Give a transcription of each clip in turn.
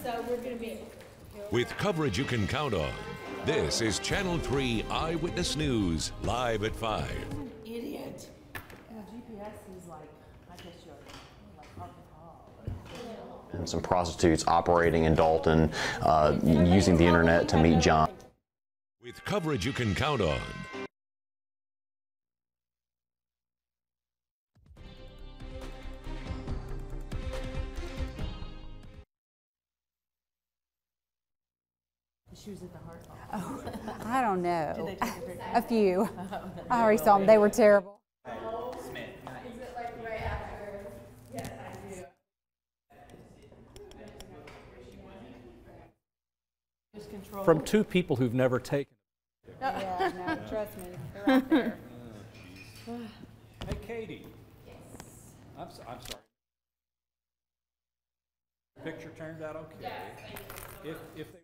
So we're going to be... With coverage you can count on, this is Channel 3 Eyewitness News, live at 5. Idiot. GPS is like, I guess you're like off the call. And some prostitutes operating in Dalton, using the internet to meet John. With coverage you can count on. She was at the heart. Oh, I don't know. Did they take a picture? A few. I already saw them. They were terrible. Is it like right after? Yes, I do. Just control. From two people who've never taken. Yeah, no, trust me. They're out there. Hey, Katie. Yes. I'm sorry. Picture turned out okay. Yes, thank you. If they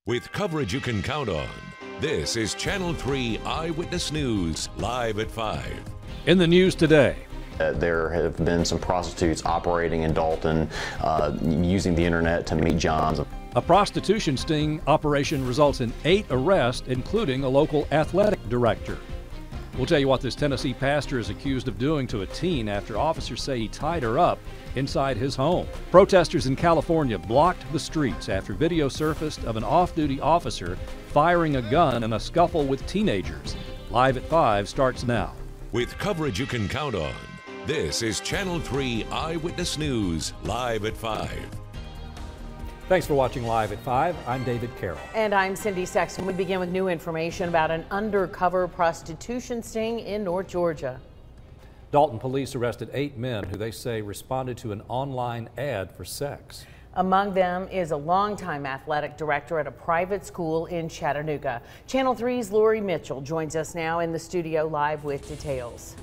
With coverage you can count on, this is Channel 3 Eyewitness News, live at 5. in the news today. There have been some prostitutes operating in Dalton, using the internet to meet Johns. A prostitution sting operation results in 8 arrests, including a local athletic director. We'll tell you what this Tennessee pastor is accused of doing to a teen after officers say he tied her up inside his home. Protesters in California blocked the streets after video surfaced of an off-duty officer firing a gun in a scuffle with teenagers. Live at 5 starts now. With coverage you can count on, this is Channel 3 Eyewitness News, live at 5. Thanks for watching Live at 5. I'm David Carroll. And I'm Cindy Sexton. We begin with new information about an undercover prostitution sting in North Georgia. Dalton police arrested 8 men who they say responded to an online ad for sex. Among them is a longtime athletic director at a private school in Chattanooga. Channel 3's Lori Mitchell joins us now in the studio live with details.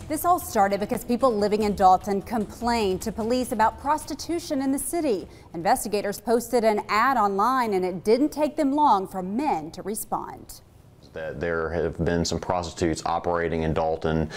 This all started because people living in Dalton complained to police about prostitution in the city. Investigators posted an ad online and it didn't take them long for men to respond. That there have been some prostitutes operating in Dalton,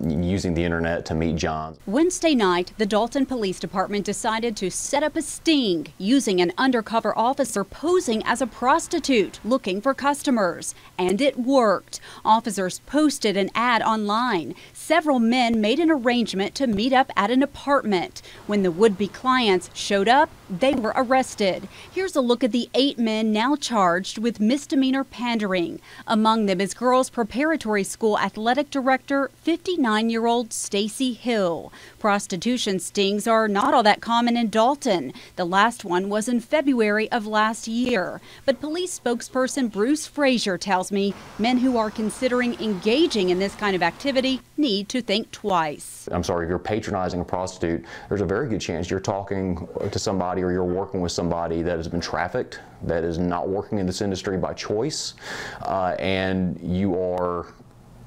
using the internet to meet Johns. Wednesday night, the Dalton Police Department decided to set up a sting using an undercover officer posing as a prostitute looking for customers. And it worked. Officers posted an ad online. Several men made an arrangement to meet up at an apartment. When the would-be clients showed up, they were arrested. Here's a look at the 8 men now charged with misdemeanor pandering. Among them is girls' preparatory school athletic director, 59-year-old Stacy Hill. Prostitution stings are not all that common in Dalton. The last one was in February of last year. But police spokesperson Bruce Frazier tells me men who are considering engaging in this kind of activity need to think twice. I'm sorry, if you're patronizing a prostitute, there's a very good chance you're talking to somebody or you're working with somebody that has been trafficked, that is not working in this industry by choice, and you are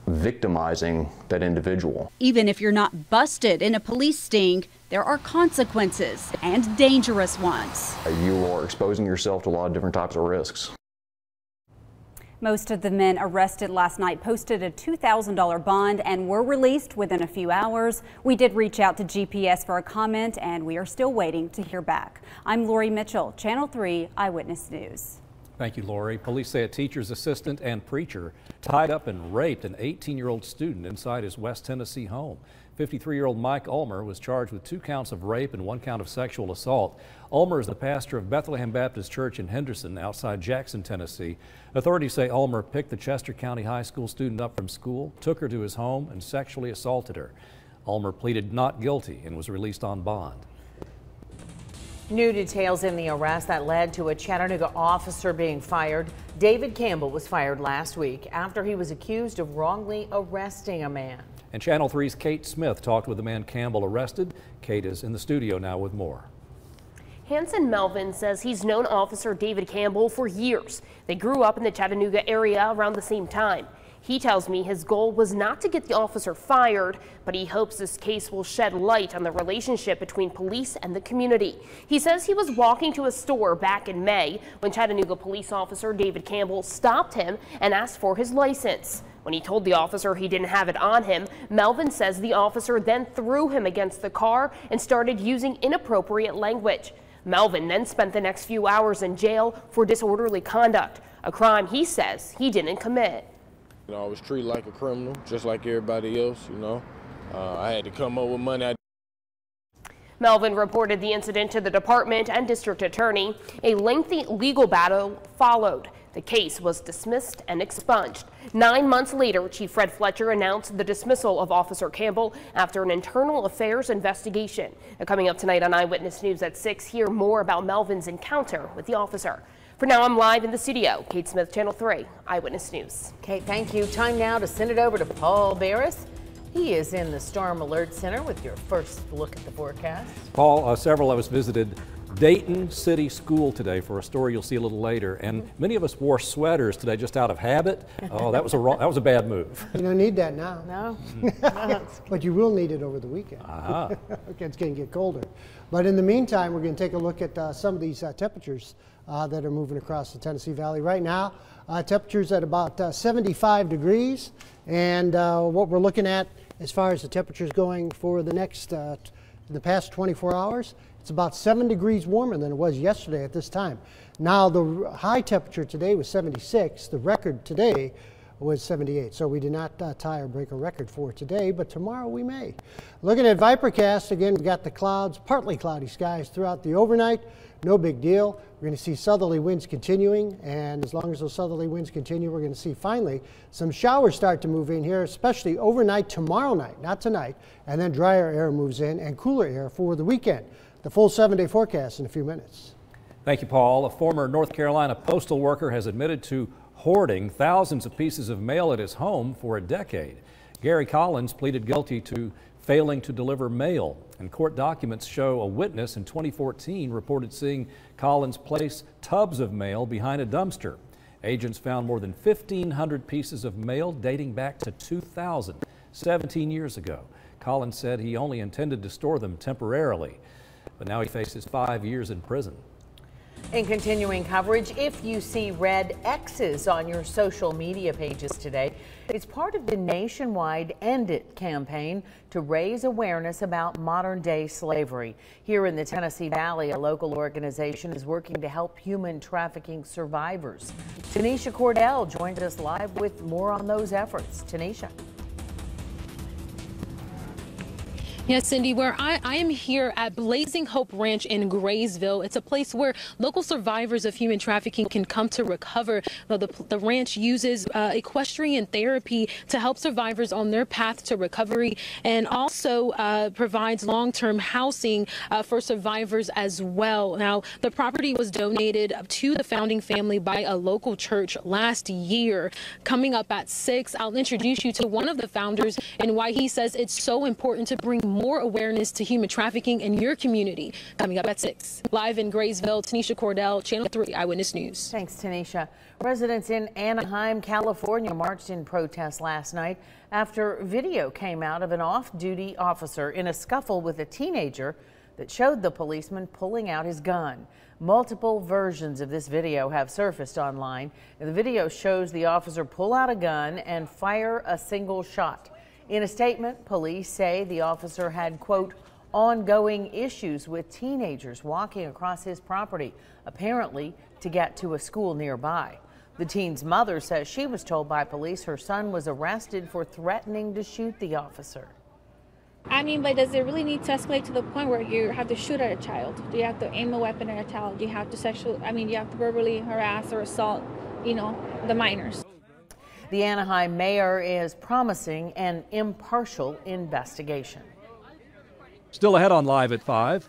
victimizing that individual. Even if you're not busted in a police sting, there are consequences and dangerous ones. You are exposing yourself to a lot of different types of risks. Most of the men arrested last night posted a $2,000 bond and were released within a few hours. We did reach out to GPS for a comment, and we are still waiting to hear back. I'm Lori Mitchell, Channel 3 Eyewitness News. Thank you, Lori. Police say a teacher's assistant and preacher tied up and raped an 18-year-old student inside his West Tennessee home. 53-year-old Mike Ulmer was charged with 2 counts of rape and 1 count of sexual assault. Ulmer is the pastor of Bethlehem Baptist Church in Henderson, outside Jackson, Tennessee. Authorities say Ulmer picked the Chester County High School student up from school, took her to his home, and sexually assaulted her. Ulmer pleaded not guilty and was released on bond. New details in the arrest that led to a Chattanooga officer being fired. David Campbell was fired last week after he was accused of wrongly arresting a man. And Channel 3's Kate Smith talked with the man Campbell arrested. Kate is in the studio now with more. Hanson Melvin says he's known Officer David Campbell for years. They grew up in the Chattanooga area around the same time. He tells me his goal was not to get the officer fired, but he hopes this case will shed light on the relationship between police and the community. He says he was walking to a store back in May when Chattanooga police officer David Campbell stopped him and asked for his license. When he told the officer he didn't have it on him, Melvin says the officer then threw him against the car and started using inappropriate language. Melvin then spent the next few hours in jail for disorderly conduct, a crime he says he didn't commit. I was treated like a criminal, just like everybody else, I had to come up with money. Melvin reported the incident to the department and district attorney. A lengthy legal battle followed. The case was dismissed and expunged. 9 months later, Chief Fred Fletcher announced the dismissal of Officer Campbell after an internal affairs investigation. Now, coming up tonight on Eyewitness News at 6, hear more about Melvin's encounter with the officer. For now, I'm live in the studio. Kate Smith, Channel 3 Eyewitness News. Kate, thank you. Time now to send it over to Paul Barris. He is in the Storm Alert Center with your first look at the forecast. Paul, several of us visited Dayton City School today for a story you'll see a little later, and many of us wore sweaters today just out of habit. Oh, that was a bad move. You don't need that now. No. But you will need it over the weekend. Okay, it's going to get colder. But in the meantime, we're going to take a look at some of these temperatures that are moving across the Tennessee Valley. Right now, temperatures at about 75 degrees. And what we're looking at as far as the temperatures going for the next, the past 24 hours, it's about 7 degrees warmer than it was yesterday at this time. Now, the high temperature today was 76. The record today was 78. So we did not tie or break a record for today, but tomorrow we may. Looking at Vipercast, again, we've got the clouds, partly cloudy skies throughout the overnight. No big deal. We're going to see southerly winds continuing, and as long as those southerly winds continue, we're going to see finally some showers start to move in here, especially overnight tomorrow night, not tonight, and then drier air moves in and cooler air for the weekend. The full 7-day forecast in a few minutes. Thank you, Paul. A former North Carolina postal worker has admitted to hoarding thousands of pieces of mail at his home for a decade. Gary Collins pleaded guilty to failing to deliver mail, and court documents show a witness in 2014 reported seeing Collins place tubs of mail behind a dumpster. Agents found more than 1,500 pieces of mail dating back to 2000, 17 years ago. Collins said he only intended to store them temporarily, but now he faces 5 years in prison. In continuing coverage, if you see red X's on your social media pages today, it's part of the nationwide End It campaign to raise awareness about modern-day slavery. Here in the Tennessee Valley, a local organization is working to help human trafficking survivors. Tanisha Cordell joined us live with more on those efforts. Tanisha. Yes, Cindy, where I am here at Blazing Hope Ranch in Graysville. It's a place where local survivors of human trafficking can come to recover. The ranch uses equestrian therapy to help survivors on their path to recovery, and also provides long-term housing for survivors as well. Now, the property was donated to the founding family by a local church last year. Coming up at 6, I'll introduce you to one of the founders and why he says it's so important to bring more awareness to human trafficking in your community. Coming up at 6. Live in Graysville, Tanisha Cordell, Channel 3 Eyewitness News. Thanks, Tanisha. Residents in Anaheim, California marched in protest last night after video came out of an off-duty officer in a scuffle with a teenager that showed the policeman pulling out his gun. Multiple versions of this video have surfaced online. The video shows the officer pull out a gun and fire a single shot. In a statement, police say the officer had, quote, ongoing issues with teenagers walking across his property, apparently to get to a school nearby. The teen's mother says she was told by police her son was arrested for threatening to shoot the officer. I mean, but does it really need to escalate to the point where you have to shoot at a child? Do you have to aim a weapon at a child? Do you have to you have to verbally harass or assault, the minors? The Anaheim mayor is promising an impartial investigation. Still ahead on Live at 5.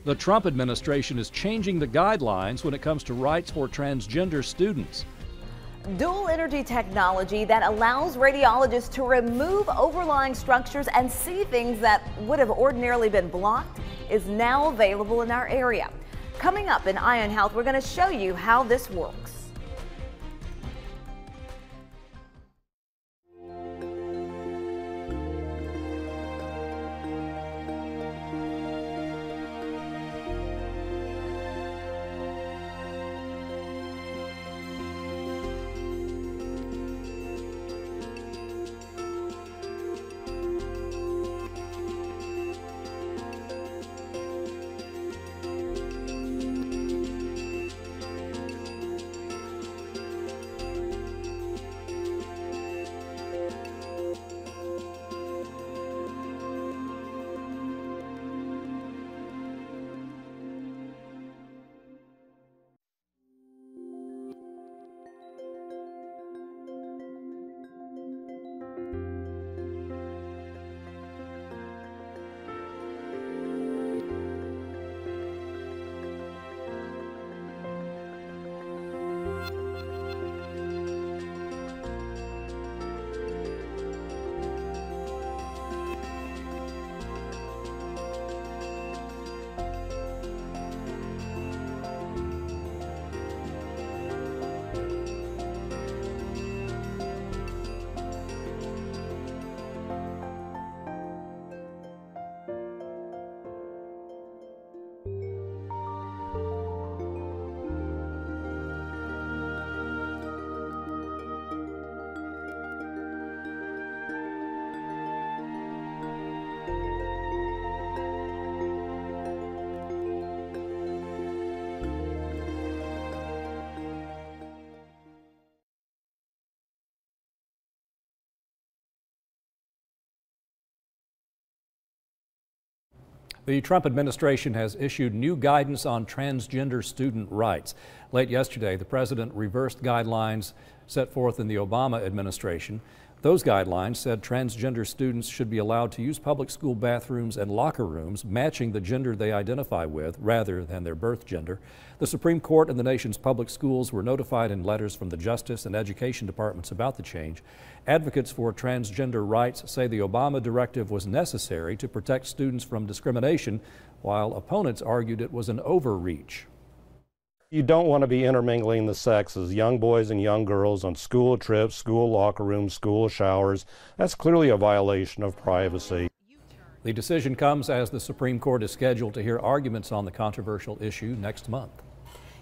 The Trump administration is changing the guidelines when it comes to rights for transgender students. Dual energy technology that allows radiologists to remove overlying structures and see things that would have ordinarily been blocked is now available in our area. Coming up in Eye on Health, we're going to show you how this works. The Trump administration has issued new guidance on transgender student rights. Late yesterday, the president reversed guidelines set forth in the Obama administration. Those guidelines said transgender students should be allowed to use public school bathrooms and locker rooms matching the gender they identify with rather than their birth gender. The Supreme Court and the nation's public schools were notified in letters from the Justice and Education Departments about the change. Advocates for transgender rights say the Obama directive was necessary to protect students from discrimination, while opponents argued it was an overreach. You don't want to be intermingling the sexes, young boys and young girls on school trips, school locker rooms, school showers. That's clearly a violation of privacy. The decision comes as the Supreme Court is scheduled to hear arguments on the controversial issue next month.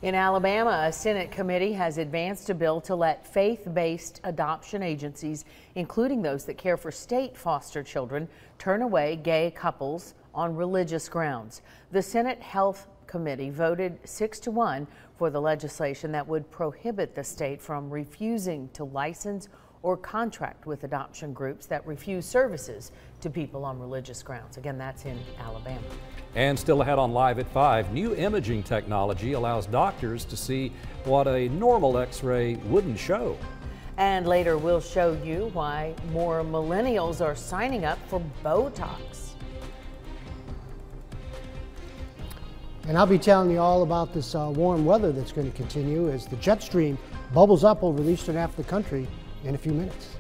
In Alabama, a Senate committee has advanced a bill to let faith-based adoption agencies, including those that care for state foster children, turn away gay couples on religious grounds. The Senate Health Committee voted 6-1 for the legislation that would prohibit the state from refusing to license or contract with adoption groups that refuse services to people on religious grounds. Again, that's in Alabama. And still ahead on Live at 5, new imaging technology allows doctors to see what a normal X-ray wouldn't show. And later we'll show you why more millennials are signing up for Botox. And I'll be telling you all about this warm weather that's going to continue as the jet stream bubbles up over the eastern half of the country in a few minutes.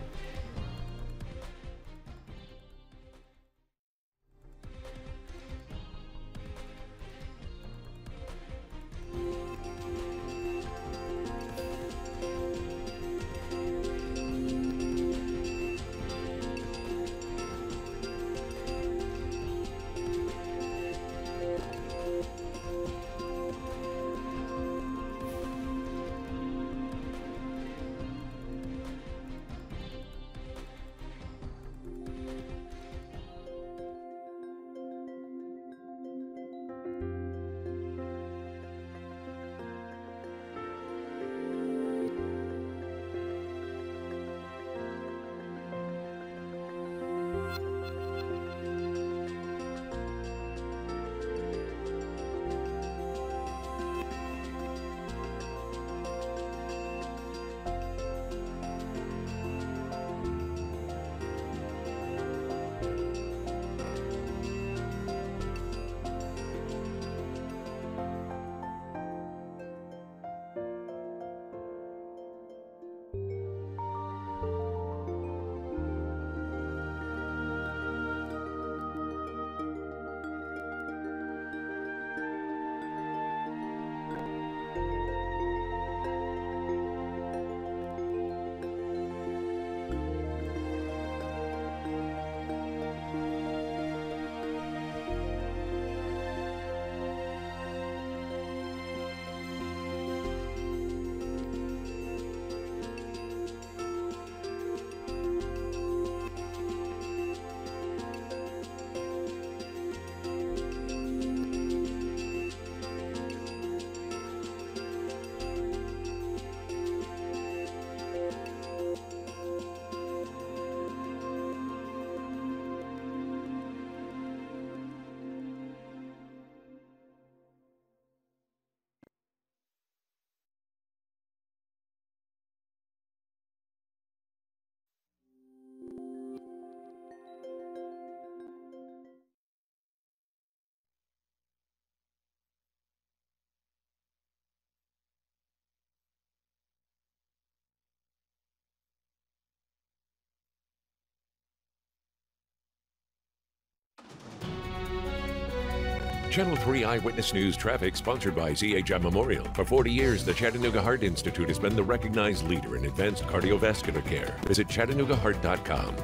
Channel 3 Eyewitness News traffic sponsored by CHM Memorial. For 40 years, the Chattanooga Heart Institute has been the recognized leader in advanced cardiovascular care. Visit ChattanoogaHeart.com.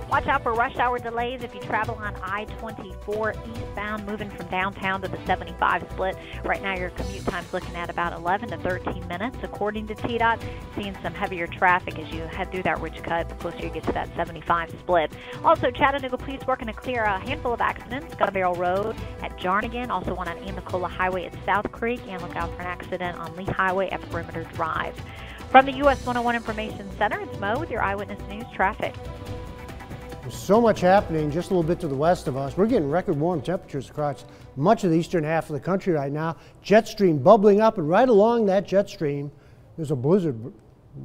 Watch out for rush hour delays if you travel on I-24 eastbound, moving from downtown to the 75 split. Right now, your commute time's looking at about 11 to 13 minutes. According to TDOT, seeing some heavier traffic as you head through that ridge cut the closer you get to that 75 split. Also, Chattanooga police working to clear a handful of accidents. Gun Barrel Road at Jarnigan, also one on Amicola Highway at South Creek, and look out for an accident on Lee Highway at Perimeter Drive. From the US 101 Information Center, it's Mo with your Eyewitness News traffic. There's so much happening just a little bit to the west of us. We're getting record warm temperatures across much of the eastern half of the country right now. Jet stream bubbling up, and right along that jet stream, there's a blizzard.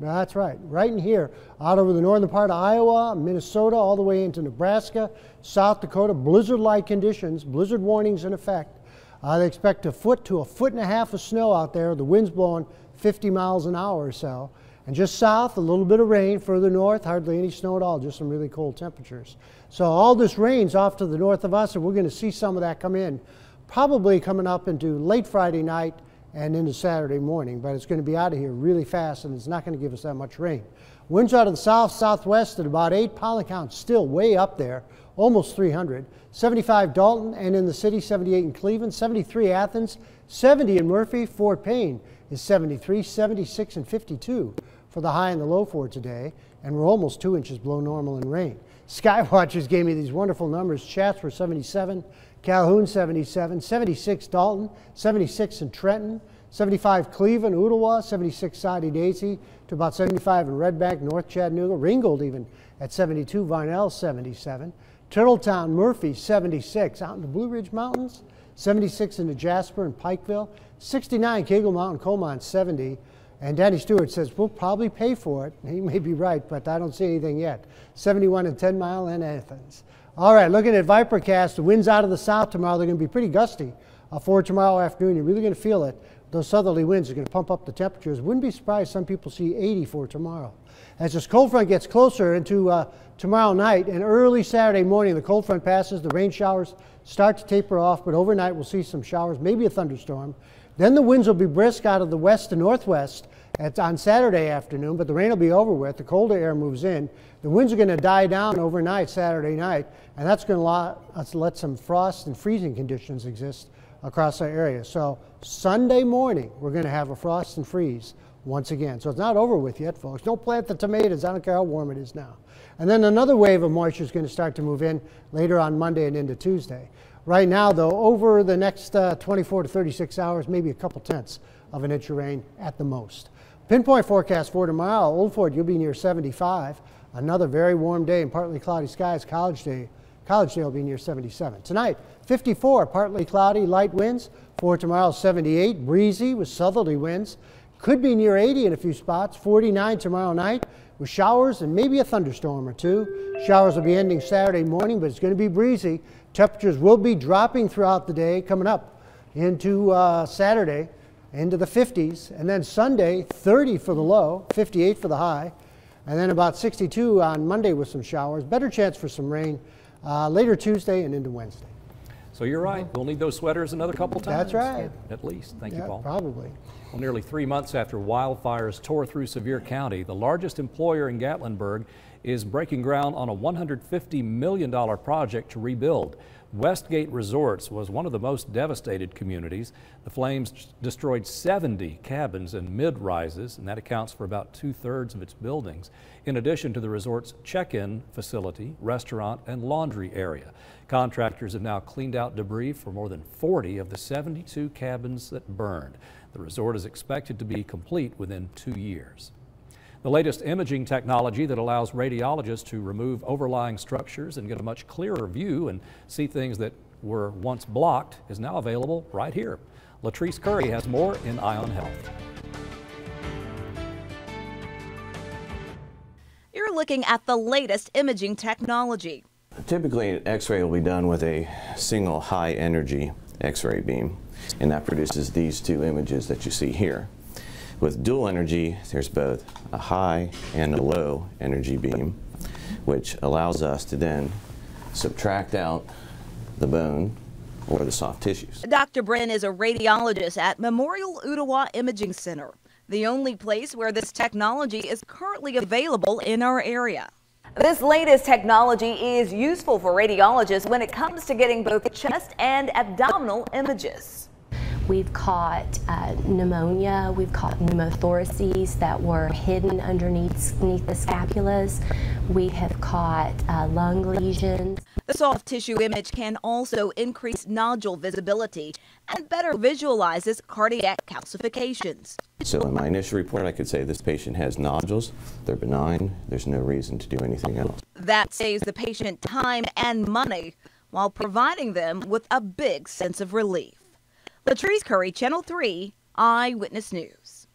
That's right in here, out over the northern part of Iowa, Minnesota, all the way into Nebraska, South Dakota, blizzard-like conditions, blizzard warnings in effect. They expect 1 foot to 1.5 foot of snow out there. The wind's blowing 50 miles an hour or so. And just south, a little bit of rain. Further north, hardly any snow at all, just some really cold temperatures. So all this rain's off to the north of us, and we're going to see some of that come in, probably coming up into late Friday night and into Saturday morning. But it's going to be out of here really fast, and it's not going to give us that much rain. Winds out of the south, southwest at about 8. Pollen count still way up there, almost 300. 75 Dalton, and in the city, 78 in Cleveland, 73 Athens, 70 in Murphy. Fort Payne is 73, 76 and 52 for the high and the low for today, and we're almost 2 inches below normal in rain. Skywatchers gave me these wonderful numbers. Chatsworth 77, Calhoun 77, 76 Dalton, 76 in Trenton, 75 Cleveland, Ooltewah, 76 Soddy Daisy, to about 75 in Red Bank, North Chattanooga, Ringgold even at 72, Varnell 77, Turtletown, Murphy 76, out in the Blue Ridge Mountains, 76 into Jasper and Pikeville, 69 Kegel Mountain, Coalmont 70, and Danny Stewart says, we'll probably pay for it. He may be right, but I don't see anything yet. 71 in 10 Mile and Athens. All right, looking at Vipercast, the winds out of the south tomorrow, they're going to be pretty gusty for tomorrow afternoon. You're really going to feel it. Those southerly winds are going to pump up the temperatures. Wouldn't be surprised some people see 80 for tomorrow. As this cold front gets closer into tomorrow night and early Saturday morning, the cold front passes, the rain showers start to taper off, but overnight we'll see some showers, maybe a thunderstorm. Then the winds will be brisk out of the west to northwest on Saturday afternoon, but the rain will be over with. The colder air moves in. The winds are going to die down overnight Saturday night, and that's going to let some frost and freezing conditions exist across our area. So Sunday morning, we're going to have a frost and freeze once again. So it's not over with yet, folks. Don't plant the tomatoes. I don't care how warm it is now. And then another wave of moisture is going to start to move in later on Monday and into Tuesday. Right now, though, over the next 24 to 36 hours, maybe a couple tenths of an inch of rain at the most. Pinpoint forecast for tomorrow, Old Fort, you'll be near 75. Another very warm day and partly cloudy skies. College Day will be near 77. Tonight, 54, partly cloudy, light winds. For tomorrow, 78, breezy with southerly winds. Could be near 80 in a few spots. 49 tomorrow night with showers and maybe a thunderstorm or two. Showers will be ending Saturday morning, but it's going to be breezy. Temperatures will be dropping throughout the day, coming up into Saturday, into the 50s. And then Sunday, 30 for the low, 58 for the high. And then about 62 on Monday with some showers. Better chance for some rain later Tuesday and into Wednesday. So you're right. We'll need those sweaters another couple times. That's right. At least. Thank you, Paul. Probably. Well, nearly 3 months after wildfires tore through Sevier County, the largest employer in Gatlinburg is breaking ground on a $150 million project to rebuild. Westgate Resorts was one of the most devastated communities. The flames destroyed 70 cabins and mid-rises, and that accounts for about 2/3 of its buildings, in addition to the resort's check-in facility, restaurant, and laundry area. Contractors have now cleaned out debris for more than 40 of the 72 cabins that burned. The resort is expected to be complete within 2 years. The latest imaging technology that allows radiologists to remove overlying structures and get a much clearer view and see things that were once blocked is now available right here. Latrice Curry has more in Eye on Health. You're looking at the latest imaging technology. Typically, an X-ray will be done with a single high-energy X-ray beam, and that produces these two images that you see here. With dual energy, there's both a high and a low energy beam, which allows us to then subtract out the bone or the soft tissues. Dr. Brin is a radiologist at Memorial Ooltewah Imaging Center, the only place where this technology is currently available in our area. This latest technology is useful for radiologists when it comes to getting both chest and abdominal images. We've caught pneumonia, we've caught pneumothoraces that were hidden underneath the scapulas. We have caught lung lesions. The soft tissue image can also increase nodule visibility and better visualizes cardiac calcifications. So in my initial report, I could say this patient has nodules, they're benign, there's no reason to do anything else. That saves the patient time and money while providing them with a big sense of relief. Latrice Curry, Channel 3, Eyewitness News.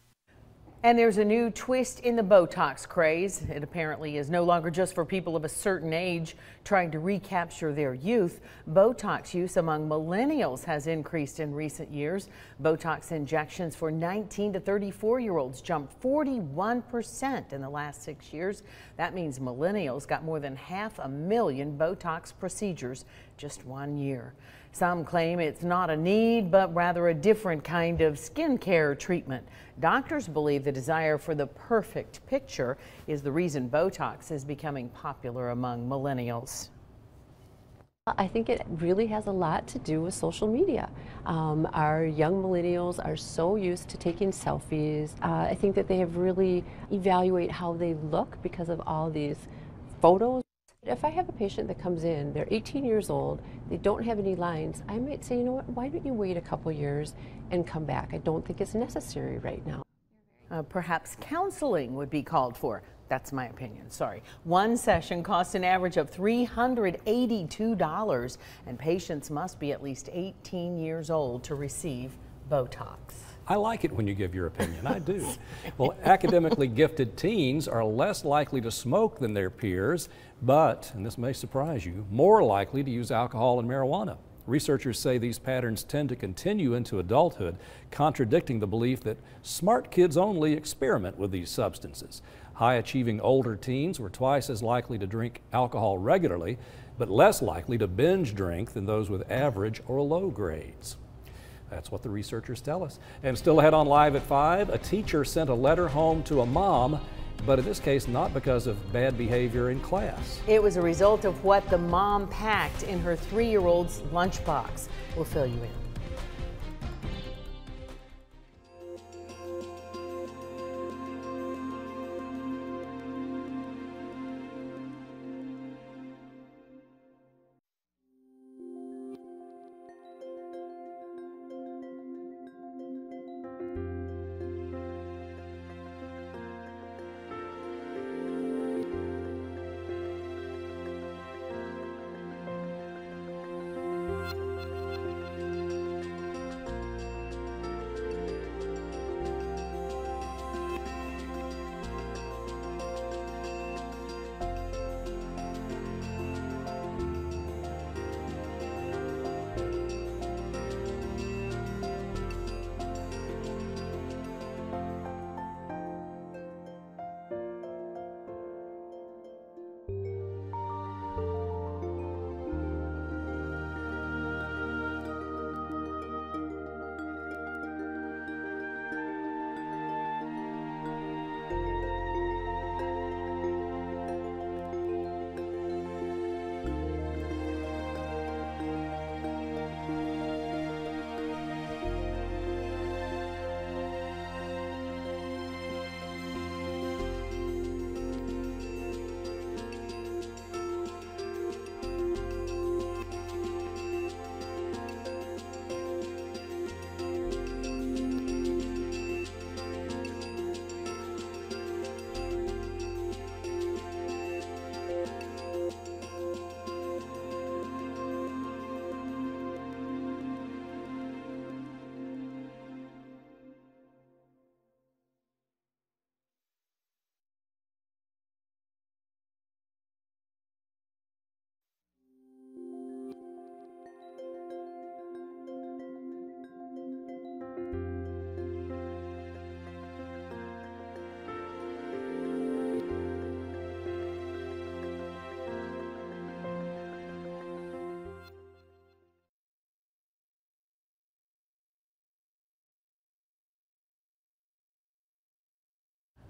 And there's a new twist in the Botox craze. It apparently is no longer just for people of a certain age trying to recapture their youth. Botox use among millennials has increased in recent years. Botox injections for 19 to 34-year-olds jumped 41% in the last 6 years. That means millennials got more than 500,000 Botox procedures just 1 year. Some claim it's not a need, but rather a different kind of skincare treatment. Doctors believe the desire for the perfect picture is the reason Botox is becoming popular among millennials. I think it really has a lot to do with social media. Our young millennials are so used to taking selfies. I think that they have really evaluated how they look because of all these photos. If I have a patient that comes in, they're 18 years old, they don't have any lines, I might say, you know what, why don't you wait a couple years and come back? I don't think it's necessary right now. Perhaps counseling would be called for. That's my opinion, sorry. One session costs an average of $382, and patients must be at least 18 years old to receive Botox. I like it when you give your opinion, I do. Well, academically gifted teens are less likely to smoke than their peers, but, and this may surprise you, more likely to use alcohol and marijuana. Researchers say these patterns tend to continue into adulthood, contradicting the belief that smart kids only experiment with these substances. High-achieving older teens were twice as likely to drink alcohol regularly, but less likely to binge drink than those with average or low grades. That's what the researchers tell us. And still ahead on Live at 5, a teacher sent a letter home to a mom, but in this case, not because of bad behavior in class. It was a result of what the mom packed in her 3-year-old's lunchbox. We'll fill you in.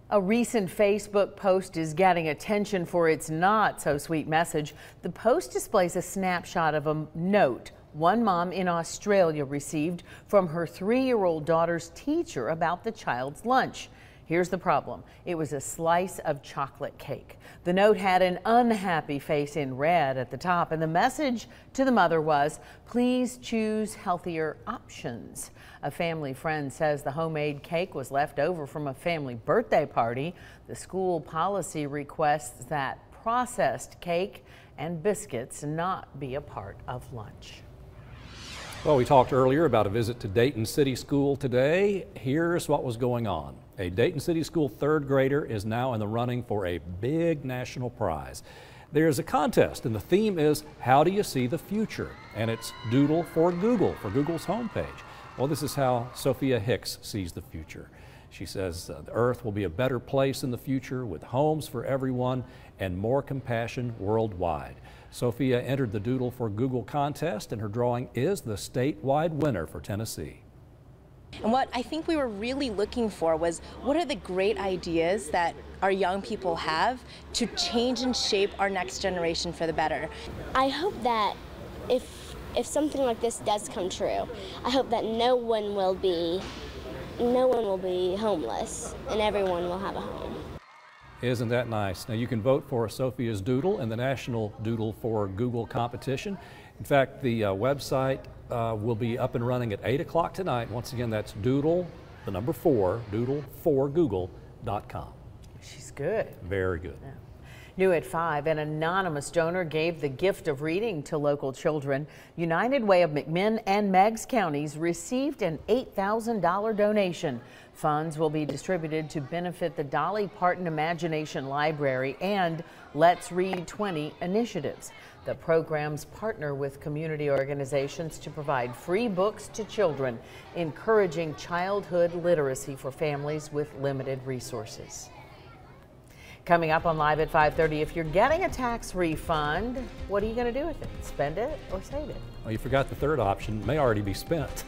A recent Facebook post is getting attention for its not-so-sweet message. The post displays a snapshot of a note one mom in Australia received from her 3-year-old daughter's teacher about the child's lunch. Here's the problem. It was a slice of chocolate cake. The note had an unhappy face in red at the top, and the message to the mother was, "Please choose healthier options." A family friend says the homemade cake was left over from a family birthday party. The school policy requests that processed cake and biscuits not be a part of lunch. Well, we talked earlier about a visit to Dayton City School today. Here's what was going on. A Dayton City School 3rd grader is now in the running for a big national prize. There's a contest, and the theme is, how do you see the future? And it's Doodle for Google's homepage. Well, this is how Sophia Hicks sees the future. She says the Earth will be a better place in the future with homes for everyone and more compassion worldwide. Sophia entered the Doodle for Google contest, and her drawing is the statewide winner for Tennessee. And what I think we were really looking for was, what are the great ideas that our young people have to change and shape our next generation for the better? I hope that if something like this does come true, I hope that no one will be homeless and everyone will have a home. Isn't that nice? Now you can vote for Sophia's Doodle in the National Doodle for Google competition. In fact, the website will be up and running at 8 o'clock tonight. Once again, that's Doodle, the number 4, doodleforgoogle.com. She's good. Very good. Yeah. New at 5, an anonymous donor gave the gift of reading to local children. United Way of McMinn and Meigs counties received an $8,000 donation. Funds will be distributed to benefit the Dolly Parton Imagination Library and Let's Read 20 initiatives. The programs partner with community organizations to provide free books to children, encouraging childhood literacy for families with limited resources. Coming up on Live at 5:30, if you're getting a tax refund, what are you going to do with it? Spend it or save it? Well, you forgot the third option. It may already be spent.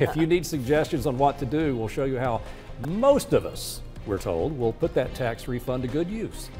If you need suggestions on what to do, we'll show you how most of us, we're told, will put that tax refund to good use.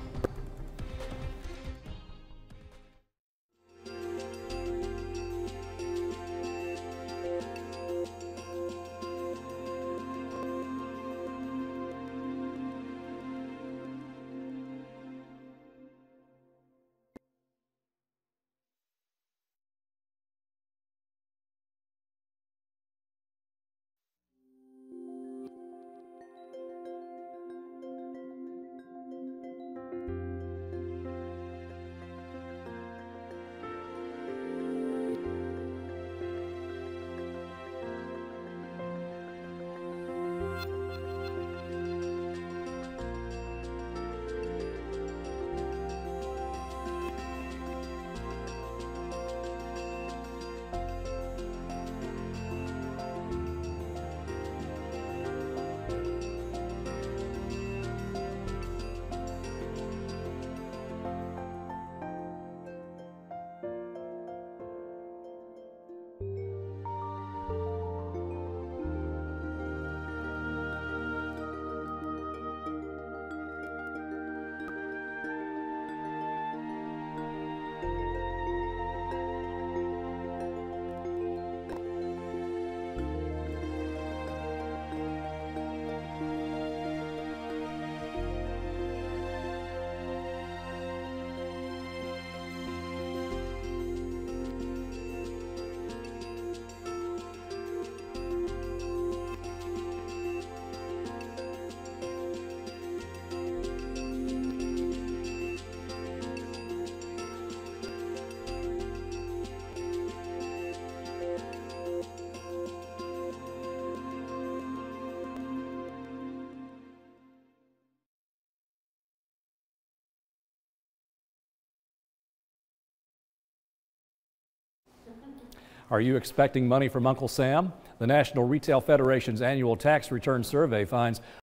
Are you expecting money from Uncle Sam? The National Retail Federation's annual tax return survey finds